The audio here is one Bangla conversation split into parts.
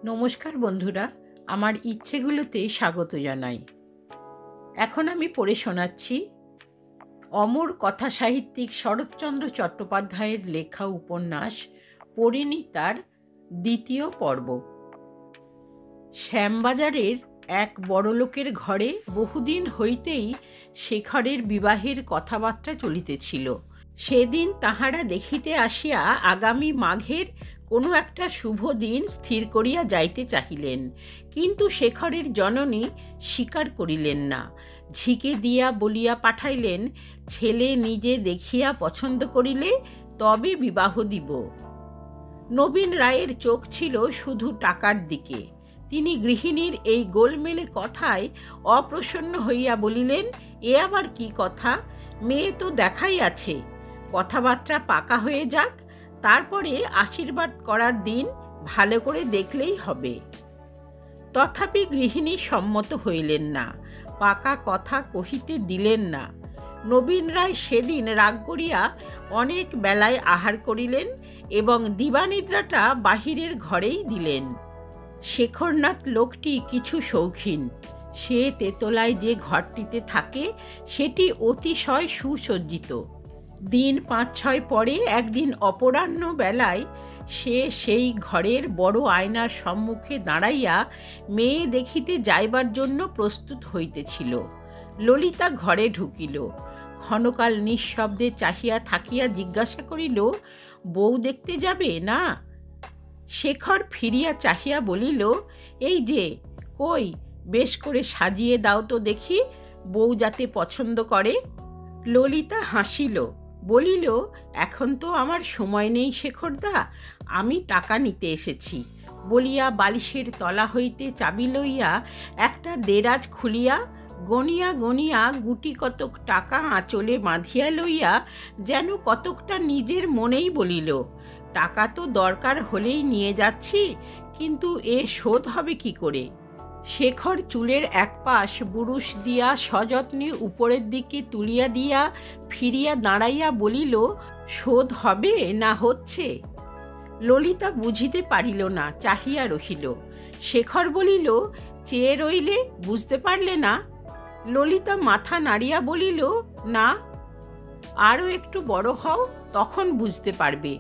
নমস্কার বন্ধুরা, আমার ইচ্ছেগুলোতে স্বাগত জানাই। এখন আমি পড়ে শোনাচ্ছি অমর কথা সাহিত্যিক শরৎচন্দ্র চট্টোপাধ্যায়ের লেখা উপন্যাস পরিণীতার দ্বিতীয় পর্ব। শ্যামবাজারের এক বড়লোকের ঘরে বহুদিন হইতেই শেখরের বিবাহের কথাবার্তা চলিতেছিল। সেদিন তাহারা দেখিতে আসিয়া আগামী মাঘের কোনো একটা শুভ দিন স্থির করিয়া যাইতে চাহিলেন, কিন্তু শেখরের জননী স্বীকার করিলেন না। ঝিকে দিয়া বলিয়া পাঠাইলেন, ছেলে নিজে দেখিয়া পছন্দ করিলে তবে বিবাহ দিব। নবীন রায়ের চোখ ছিল শুধু টাকার দিকে। তিনি গৃহিণীর এই গোলমেলে কথায় অপ্রসন্ন হইয়া বলিলেন, এ আবার কি কথা? মেয়ে তো দেখাই আছে, কথাবার্তা পাকা হয়ে যাক, তারপরে আশীর্বাদ করার দিন ভালো করে দেখলেই হবে। তথাপি গৃহিণী সম্মত হইলেন না, পাকা কথা কহিতে দিলেন না। নবীন রায় সেদিন রাগ করিয়া অনেক বেলায় আহার করিলেন এবং দিবানিদ্রাটা বাহিরের ঘরেই দিলেন। শেখরনাথ লোকটি কিছু শৌখিন। সে তেতলায় যে ঘরটিতে থাকে সেটি অতিশয় সুসজ্জিত। দিন ৫-৬ পরে একদিন অপরাহ্ন বেলায় সে সেই ঘরের বড় আয়নার সম্মুখে দাঁড়াইয়া মেয়ে দেখিতে যাইবার জন্য প্রস্তুত হইতেছিল। ললিতা ঘরে ঢুকিল। ক্ষণকাল নিঃশব্দে চাহিয়া থাকিয়া জিজ্ঞাসা করিল, বউ দেখতে যাবে না? শেখর ফিরিয়া চাহিয়া বলিল, এই যে, কই বেশ করে সাজিয়ে দাও তো দেখি, বউ যাতে পছন্দ করে। ললিতা হাসিল, বলিল, এখন তো আমার সময় নেই শেখরদা, আমি টাকা নিতে এসেছি। বলিয়া বালিশের তলা হইতে চাবি লইয়া একটা দেরাজ খুলিয়া গনিয়া গনিয়া গুটি কতক টাকা আঁচলে বাঁধিয়া লইয়া যেন কতকটা নিজের মনেই বলিল, টাকা তো দরকার হলেই নিয়ে যাচ্ছি, কিন্তু এ শোধ হবে কি করে? শেখর চুলের এক পাশ বুরুশ দিয়া সযত্নে উপরের দিকে তুলিয়া দিয়া ফিরিয়া দাঁড়াইয়া বলিল, শোধ হবে না হচ্ছে? ললিতা বুঝিতে পারিল না, চাহিয়া রহিল। শেখর বলিল, চেয়ে রইলে বুঝতে পারলে না? ললিতা মাথা নাড়িয়া বলিল, না, আরও একটু বড় হও, তখন বুঝতে পারবে।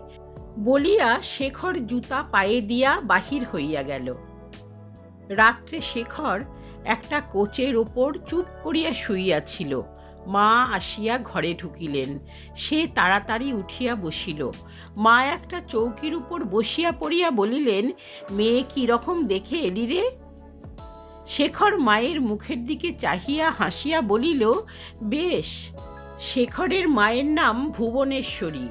বলিয়া শেখর জুতা পায়ে দিয়া বাহির হইয়া গেল। রাত্রে শেখর একটা কোচের ওপর চুপ করিয়া শুইয়াছিল। মা আসিয়া ঘরে ঢুকিলেন। সে তাড়াতাড়ি উঠিয়া বসিল। মা একটা চৌকির উপর বসিয়া পড়িয়া বলিলেন, মেয়ে কি রকম দেখে এলি রে? শেখর মায়ের মুখের দিকে চাহিয়া হাসিয়া বলিল, বেশ। শেখরের মায়ের নাম ভুবনেশ্বরী।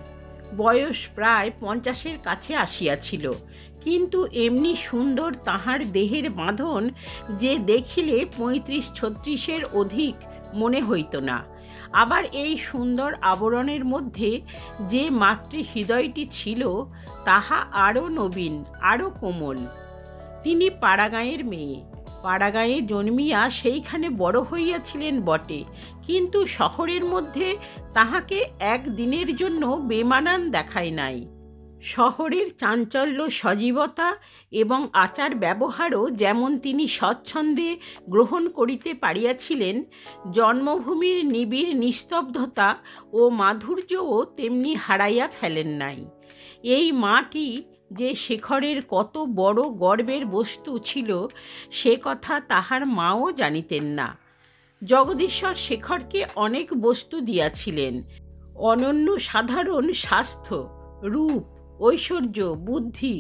বয়স প্রায় ৫০-এর কাছে আসিয়াছিল, কিন্তু এমনি সুন্দর তাহার দেহের বাঁধন যে দেখিলে ৩৫-৩৬-এর অধিক মনে হইত না। আবার এই সুন্দর আবরণের মধ্যে যে মাতৃহৃদয়টি ছিল তাহা আরও নবীন, আরও কোমল। তিনি পাড়াগাঁয়ের মেয়ে। পাড়াগাঁয়ে জন্মিয়া সেইখানে বড় হইয়াছিলেন বটে, কিন্তু শহরের মধ্যে তাহাকে একদিনের জন্য বেমানান দেখায় নাই। শহরের চাঞ্চল্য, সজীবতা এবং আচার ব্যবহারও যেমন তিনি স্বচ্ছন্দে গ্রহণ করিতে পারিয়াছিলেন, জন্মভূমির নিবিড় নিস্তব্ধতা ও মাধুর্যও তেমনি হারাইয়া ফেলেন নাই। এই মাটি যে শেখরের কত বড় গর্বের বস্তু ছিল সে কথা তাহার মাও জানিতেন না। জগদীশ্বর শেখরকে অনেক বস্তু দিয়াছিলেন, অনন্য সাধারণ স্বাস্থ্য, রূপ, ঐশ্বর্য, বুদ্ধি,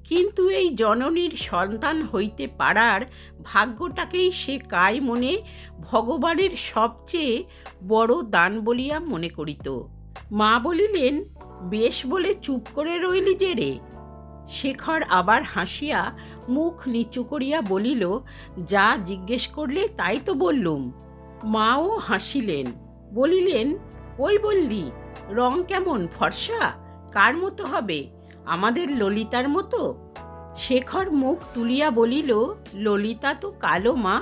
কিন্তু এই জননীর সন্তান হইতে পারার ভাগ্যটাকেই সে কায় মনে ভগবানের সবচেয়ে বড় দান বলিয়া মনে করিত। মা বলিলেন, বেশ বলে চুপ করে রইলি যে রে? শেখর আবার হাসিয়া মুখ নিচু করিয়া বলিল, যা জিজ্ঞেস করলে তাই তো বললুম। মাও হাসিলেন, বলিলেন, কই বললি? রং কেমন? ফর্সা? কার মতো হবে? আমাদের ললিতার মতো? শেখর মুখ তুলিয়া বলিল, ললিতা তো কালো মা,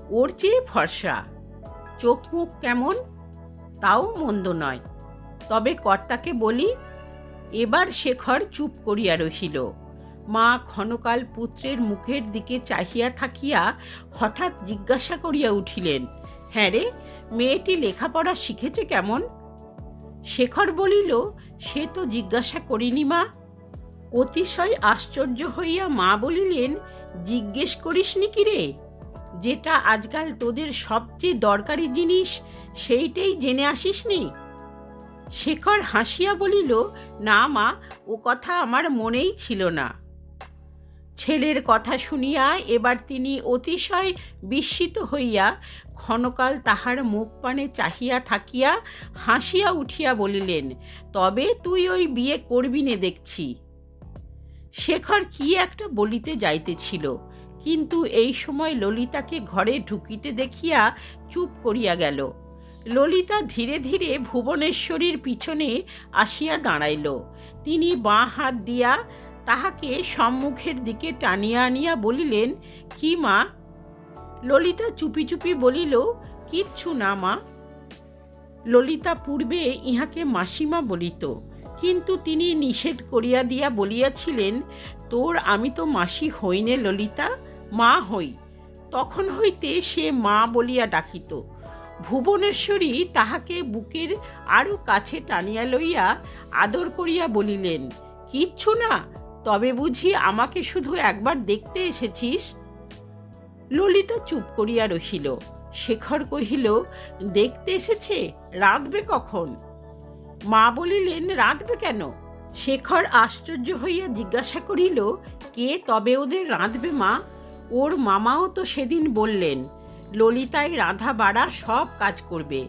ওর চেয়ে ফর্সা। চোখ মুখ কেমন? তাও মন্দ নয়। তবে কর্তাকে বলি। এবার শেখর চুপ করিয়া রহিল। মা ক্ষণকাল পুত্রের মুখের দিকে চাহিয়া থাকিয়া হঠাৎ জিজ্ঞাসা করিয়া উঠিলেন, হ্যাঁ রে, মেয়েটি লেখাপড়া শিখেছে কেমন? শেখর বলিল, সে তো জিজ্ঞাসা করিনি মা। অতিশয় আশ্চর্য হইয়া মা বলিলেন, জিজ্ঞেস করিসনি কি রে? যেটা আজকাল তোদের সবচেয়ে দরকারি জিনিস সেইটাই জেনে আসিসনি? শেখর হাসিয়া বলিল, না মা, ও কথা আমার মনেই ছিল না। ছেলের কথা শুনিয়া এবার তিনি অতিশয় বিস্মিত হইয়া ক্ষণকাল তাহার মুখ পানে চাহিয়া থাকিয়া হাসিয়া উঠিয়া বলিলেন, তবে তুই ওই বিয়ে করবি নে দেখছি। শেখর কি একটা বলিতে যাইতেছিল, কিন্তু এই সময় ললিতাকে ঘরে ঢুকিতে দেখিয়া চুপ করিয়া গেল। ললিতা ধীরে ধীরে ভুবনেশ্বরীর পিছনে আসিয়া দাঁড়াইল। তিনি বাঁ হাত দিয়া তাহাকে সম্মুখের দিকে টানিয়া আনিয়া বলিলেন, কি মা? ললিতা চুপি চুপি বলিল, কিচ্ছু না মা। ললিতা পূর্বে ইহাকে মাসিমা বলিত, কিন্তু তিনি নিষেধ করিয়া দিয়া বলিয়াছিলেন, তোর আমি তো মাসি হইনে ললিতা, মা হই। তখন হইতে সে মা বলিয়া ডাকিত। ভুবনেশ্বরী তাহাকে বুকের আরো কাছে টানিয়া লইয়া আদর করিয়া বলিলেন, কিচ্ছু না, তবে বুঝি আমাকে শুধু একবার দেখতে এসেছিস? ললিতা চুপ করিয়া রহিল। শেখর কহিল, দেখতে এসেছে, রাঁধবে কখন? মা বলিলেন, রাঁধবে কেন? শেখর আশ্চর্য হইয়া জিজ্ঞাসা করিল, কে তবে ওদের রাঁধবে মা? ওর মামাও তো সেদিন বললেন, ললিতাই রাঁধা বাড়া সব কাজ করবে।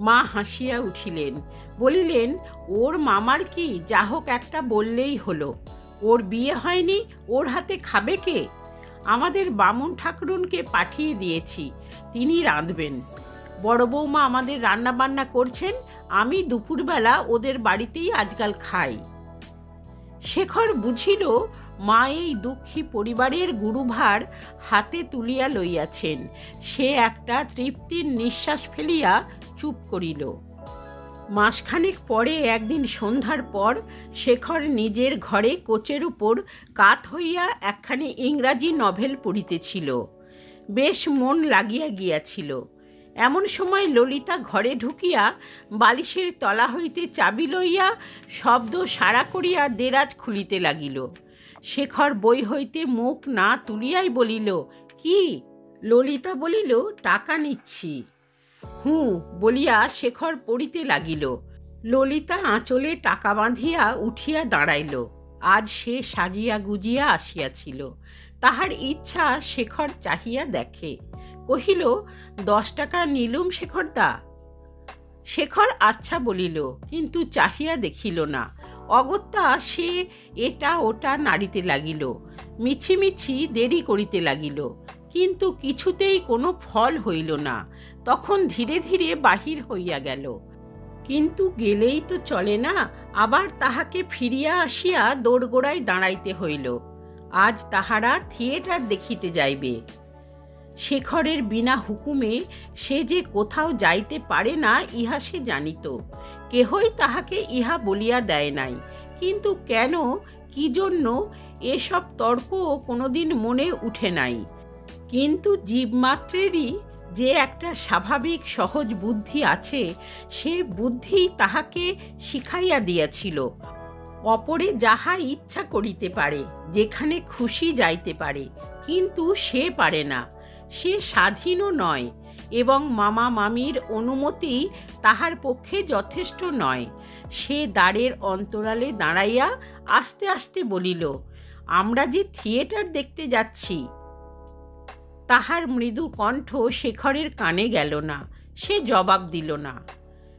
মা হাসিয়া উঠিলেন, বলিলেন, ওর মামার কি, যা হোক একটা বললেই হলো। ওর বিয়ে হয়নি, ওর হাতে খাবে কে? আমাদের বামুন ঠাকুরুনকে পাঠিয়ে দিয়েছি, তিনি রাঁধবেন। বড় বৌমা আমাদের রান্না বান্না করছেন, আমি দুপুরবেলা ওদের বাড়িতেই আজকাল খাই। শেখর বুঝিল মা এই দুঃখী পরিবারের গুরুভার হাতে তুলিয়া লইয়াছেন। সে একটা তৃপ্তির নিঃশ্বাস ফেলিয়া চুপ করিল। মাসখানেক পরে একদিন সন্ধ্যার পর শেখর নিজের ঘরে কোচের উপর কাত হইয়া একখানি ইংরাজি নভেল পড়িতেছিল। বেশ মন লাগিয়া গিয়াছিল। এমন সময় ললিতা ঘরে ঢুকিয়া বালিশের তলা হইতে চাবি লইয়া শব্দ সাড়া করিয়া দেরাজ খুলিতে লাগিল। শেখর বই হইতে মুখ না তুলিয়াই বলিল, কি? ললিতা বলিল, টাকা নিচ্ছি। বলিয়া শেখর পড়িতে লাগিল। ললিতা আঁচলে টাকা বাঁধিয়া উঠিয়া দাঁড়াইল। আজ সে সাজিয়া গুজিয়া আসিয়াছিল। তাহার ইচ্ছা শেখর চাহিয়া দেখে। কহিল, 10 টাকা নিলুম শেখরদা। শেখর আচ্ছা বলিল, কিন্তু চাহিয়া দেখিল না। অগত্যা সে এটা ওটা নাড়িতে লাগিল, মিছিমিছি দেরি করিতে লাগিল, কিন্তু কিছুতেই কোনো ফল হইল না। তখন ধীরে ধীরে বাহির হইয়া গেল। কিন্তু গেলেই তো চলে না, আবার তাহাকে ফিরিয়া আসিয়া দোরগোড়ায় দাঁড়াইতে হইল। আজ তাহারা থিয়েটার দেখিতে যাইবে। শেখরের বিনা হুকুমে সে যে কোথাও যাইতে পারে না ইহা সে জানিত। কেহই তাহাকে ইহা বলিয়া দেয় নাই, কিন্তু কেন, কি জন্য, এসব তর্ক কোনোদিন মনে উঠে নাই। কিন্তু জীবমাত্রেরই যে একটা স্বাভাবিক সহজ বুদ্ধি আছে, সে বুদ্ধি তাহাকে শিখাইয়া দিয়াছিল। অপরে যাহা ইচ্ছা করিতে পারে, যেখানে খুশি যাইতে পারে, কিন্তু সে পারে না। সে স্বাধীনও নয়, এবং মামা মামির অনুমতি তাহার পক্ষে যথেষ্ট নয়। সে দ্বারের অন্তরালে দাঁড়াইয়া আস্তে আস্তে বলিল, আমরা যে থিয়েটার দেখতে যাচ্ছি। তাহার মৃদু কণ্ঠ শেখরের কানে গেল না। সে জবাব দিল না।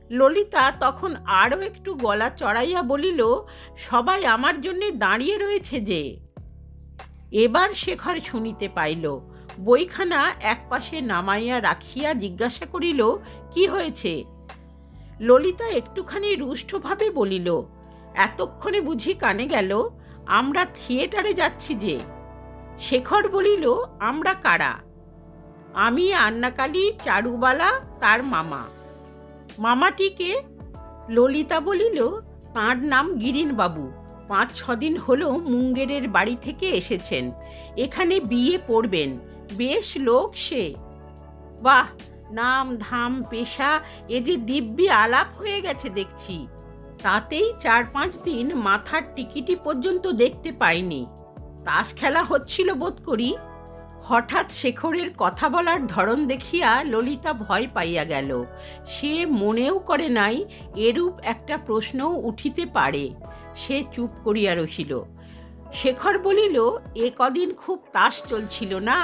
ললিতা তখন আরও একটু গলা চড়াইয়া বলিল, সবাই আমার জন্যে দাঁড়িয়ে রয়েছে যে। এবার শেখর শুনিতে পাইল। বইখানা একপাশে নামাইয়া রাখিয়া জিজ্ঞাসা করিল, কি হয়েছে? ললিতা একটুখানি রুষ্টভাবে বলিল, এতক্ষণে বুঝি কানে গেল, আমরা থিয়েটারে যাচ্ছি যে। শেখর বলিল, আমরা কারা? আমি আন্নাকালী, চারুবালা, তার মামা। মামাটিকে? ললিতা বলিল, তাঁর নাম গিরিনবাবু, 5-6 দিন হলো মুঙ্গেরের বাড়ি থেকে এসেছেন, এখানে বিয়ে পড়বেন, বেশ লোক সে। বাহ, নাম ধাম পেশা এ যে দিব্যি আলাপ হয়ে গেছে দেখছি। তাতেই 4-5 দিন মাথার টিকিটি পর্যন্ত দেখতে পাইনি। তাস খেলা হচ্ছিল বোধ করি। হঠাৎ শেখরের কথা বলার ধরন দেখিয়া ললিতা ভয় পাইয়া গেল। সে মনেও করে নাই এরূপ একটা প্রশ্নও উঠিতে পারে। সে চুপ করিয়া রহিল। শেখর বলিল, এ কদিন খুব তাস চলছিল না?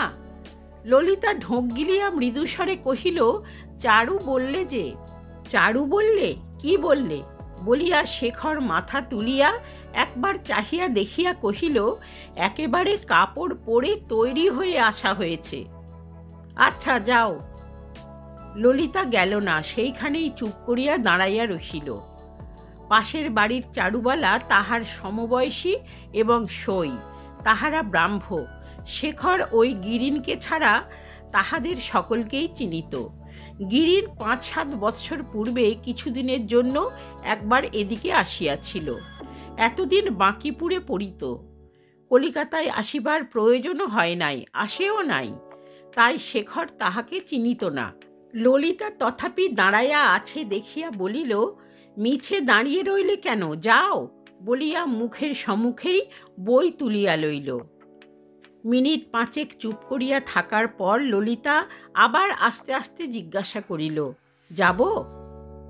ললিতা ঢোক গিলিয়া মৃদুস্বরে কহিল, চারু বললে যে। চারু বললে? কি বললে? বলিয়া শেখর মাথা তুলিয়া একবার চাহিয়া দেখিয়া কহিল, একেবারে কাপড় পরে তৈরি হয়ে আসা হয়েছে। আচ্ছা যাও। ললিতা গেল না, সেইখানেই চুপ করিয়া দাঁড়াইয়া রহিল। পাশের বাড়ির চারুবালা তাহার সমবয়সী এবং সই, তাহারা ব্রাহ্ম। শেখর ওই গিরিনকে ছাড়া তাহাদের সকলকেই চিনিত। গিরিন 5-7 বৎসর পূর্বে কিছুদিনের জন্য একবার এদিকে আসিয়াছিল। এতদিন বাঁকিপুরে পড়িত। কলিকাতায় আসিবার প্রয়োজনও হয় নাই, আসেও নাই, তাই শেখর তাহাকে চিনিত না। ললিতা তথাপি দাঁড়াইয়া আছে দেখিয়া বলিল, মিছে দাঁড়িয়ে রইলে কেন, যাও, বলিয়া মুখের সম্মুখেই বই তুলিয়া লইল। মিনিট 5 চুপ করিয়া থাকার পর ললিতা আবার আস্তে আস্তে জিজ্ঞাসা করিল, যাব?